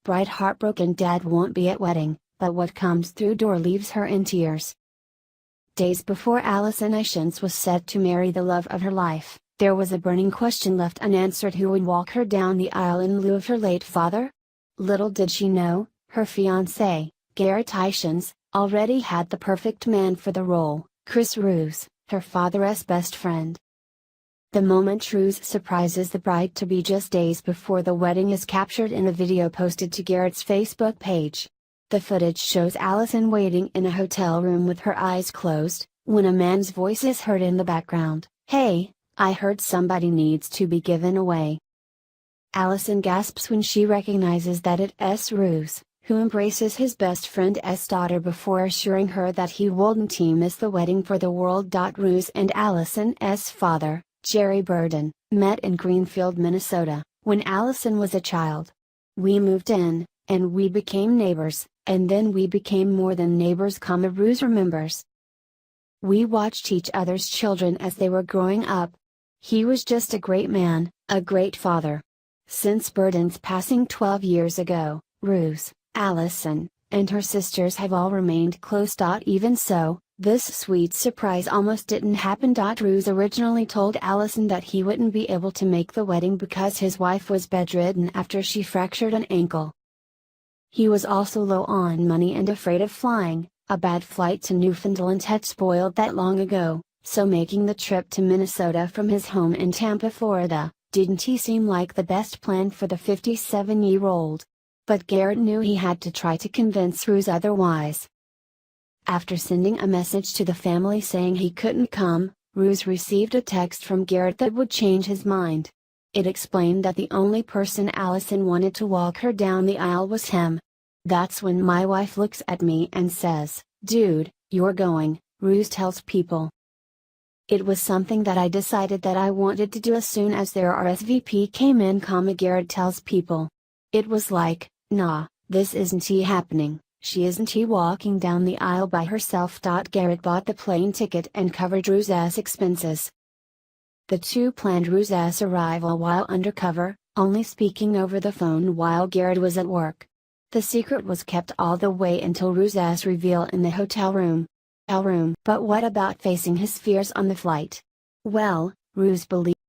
bride heartbroken dad won't be at wedding, but what comes through door leaves her in tears. Days before Allison Ishans was set to marry the love of her life, there was a burning question left unanswered: who would walk her down the aisle in lieu of her late father? Little did she know, her fiancé, Garrett Ishans, already had the perfect man for the role, Chris Roos, her father's best friend. The moment Roos surprises the bride-to-be just days before the wedding is captured in a video posted to Garrett's Facebook page. The footage shows Allison waiting in a hotel room with her eyes closed, when a man's voice is heard in the background. "Hey, I heard somebody needs to be given away." Allison gasps when she recognizes that it's Roos, who embraces his best friend's daughter before assuring her that he wouldn't miss the wedding for the world. Roos and Allison's father, Jerry Burden, met in Greenfield, Minnesota, when Allison was a child. "We moved in, and we became neighbors, and then we became more than neighbors," Roos remembers. "We watched each other's children as they were growing up. He was just a great man, a great father." Since Burden's passing 12 years ago, Roos, Allison, and her sisters have all remained close. Even so, this sweet surprise almost didn't happen. Roos originally told Allison that he wouldn't be able to make the wedding because his wife was bedridden after she fractured an ankle. He was also low on money and afraid of flying. A bad flight to Newfoundland had spoiled that long ago, so making the trip to Minnesota from his home in Tampa, Florida, didn't seem like the best plan for the 57-year-old. But Garrett knew he had to try to convince Roos otherwise. After sending a message to the family saying he couldn't come, Roos received a text from Garrett that would change his mind. It explained that the only person Allison wanted to walk her down the aisle was him. "That's when my wife looks at me and says, 'Dude, you're going,'" Roos tells People. "It was something that I decided that I wanted to do as soon as their RSVP came in," Garrett tells People. "It was like, nah, this isn't happening, she isn't walking down the aisle by herself." Garrett bought the plane ticket and covered Roos's expenses. The two planned Roos's arrival while undercover, only speaking over the phone while Garrett was at work. The secret was kept all the way until Roos's reveal in the hotel room. But what about facing his fears on the flight? Well, Roos believes